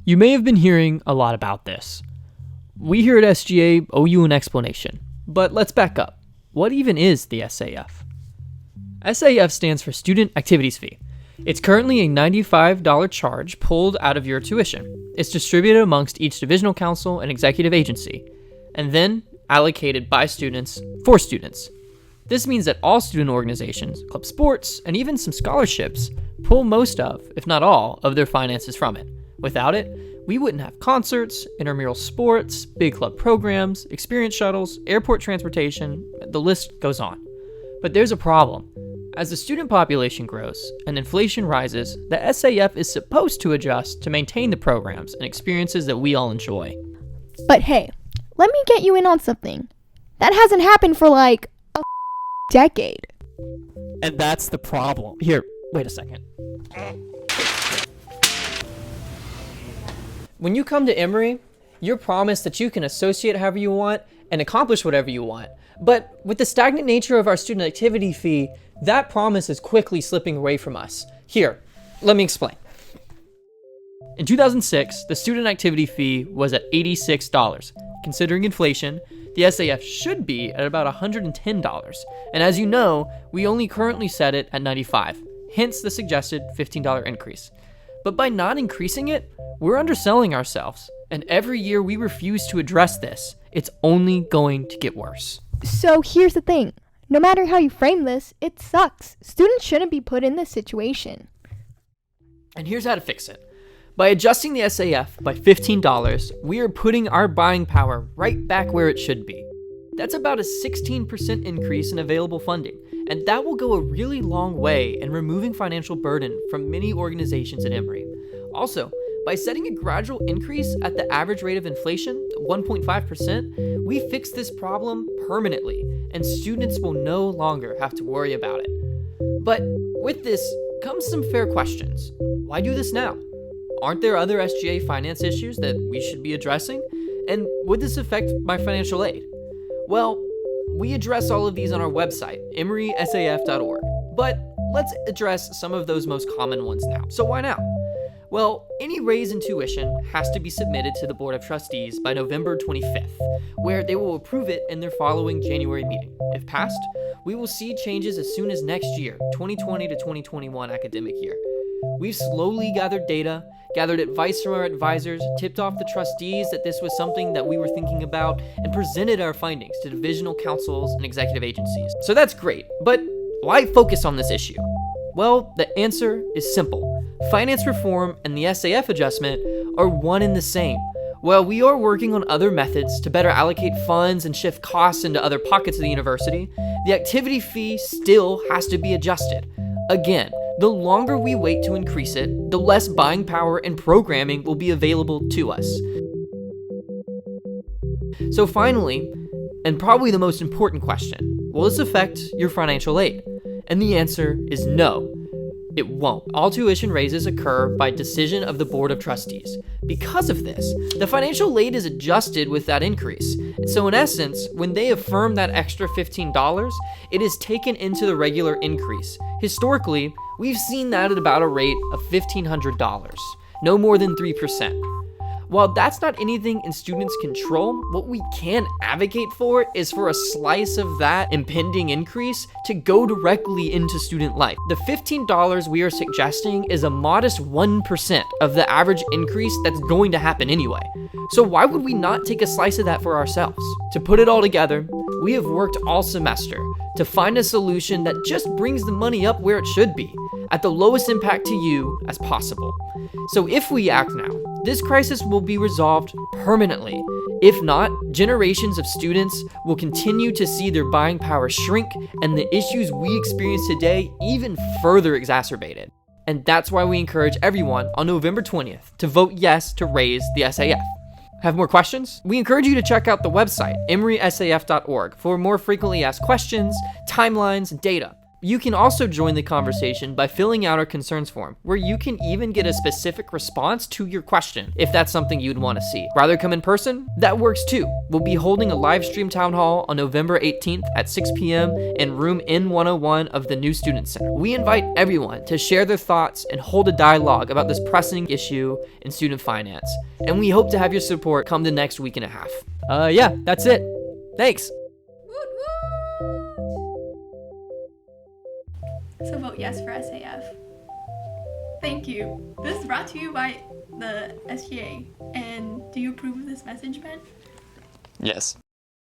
You may have been hearing a lot about this. We here at SGA owe you an explanation, but let's back up. What even is the SAF? SAF stands for Student Activities Fee. It's currently a $95 charge pulled out of your tuition. It's distributed amongst each divisional council and executive agency, and then allocated by students for students. This means that all student organizations, club sports, and even some scholarships pull most of, if not all, of their finances from it. Without it, we wouldn't have concerts, intramural sports, big club programs, experience shuttles, airport transportation, the list goes on. But there's a problem. As the student population grows and inflation rises, the SAF is supposed to adjust to maintain the programs and experiences that we all enjoy. But hey, let me get you in on something. That hasn't happened for like a decade. And that's the problem. Here, wait a second. When you come to Emory, you're promised that you can associate however you want and accomplish whatever you want. But with the stagnant nature of our student activity fee, that promise is quickly slipping away from us. Here, let me explain. In 2006, the student activity fee was at $86. Considering inflation, the SAF should be at about $110. And as you know, we only currently set it at $95, hence the suggested $15 increase. But by not increasing it, we're underselling ourselves. And every year we refuse to address this, it's only going to get worse. So here's the thing. No matter how you frame this, it sucks. Students shouldn't be put in this situation. And here's how to fix it. By adjusting the SAF by $15, we are putting our buying power right back where it should be. That's about a 16% increase in available funding, and that will go a really long way in removing financial burden from many organizations at Emory. Also, by setting a gradual increase at the average rate of inflation, 1.5%, we fix this problem permanently, and students will no longer have to worry about it. But with this comes some fair questions. Why do this now? Aren't there other SGA finance issues that we should be addressing? And would this affect my financial aid? Well, we address all of these on our website, emorysaf.org. But let's address some of those most common ones now. So why now? Well, any raise in tuition has to be submitted to the Board of Trustees by November 25th, where they will approve it in their following January meeting. If passed, we will see changes as soon as next year, 2020 to 2021 academic year. We've slowly gathered data, gathered advice from our advisors, tipped off the trustees that this was something that we were thinking about, and presented our findings to divisional councils and executive agencies. So that's great, but why focus on this issue? Well, the answer is simple. Finance reform and the SAF adjustment are one and the same. While we are working on other methods to better allocate funds and shift costs into other pockets of the university, the activity fee still has to be adjusted. Again, the longer we wait to increase it, the less buying power and programming will be available to us. So finally, and probably the most important question, will this affect your financial aid? And the answer is no. It won't. All tuition raises occur by decision of the Board of Trustees. Because of this, the financial aid is adjusted with that increase. So in essence, when they affirm that extra $15, it is taken into the regular increase. Historically, we've seen that at about a rate of $1,500, no more than 3%. While that's not anything in students' control, what we can advocate for is for a slice of that impending increase to go directly into student life. The $15 we are suggesting is a modest 1% of the average increase that's going to happen anyway. So why would we not take a slice of that for ourselves? To put it all together, we have worked all semester to find a solution that just brings the money up where it should be, at the lowest impact to you as possible. So if we act now, this crisis will be resolved permanently. If not, generations of students will continue to see their buying power shrink and the issues we experience today even further exacerbated. And that's why we encourage everyone on November 20th to vote yes to raise the SAF. Have more questions? We encourage you to check out the website, emorysaf.org, for more frequently asked questions, timelines, and data. You can also join the conversation by filling out our concerns form, where you can even get a specific response to your question, if that's something you'd want to see. Rather come in person? That works too. We'll be holding a live stream town hall on November 18th at 6 p.m. in room N101 of the New Student Center. We invite everyone to share their thoughts and hold a dialogue about this pressing issue in student finance. And we hope to have your support come the next week and a half. Yeah, that's it. Thanks. So vote yes for SAF. Thank you. This is brought to you by the SGA. And do you approve of this message, Ben? Yes.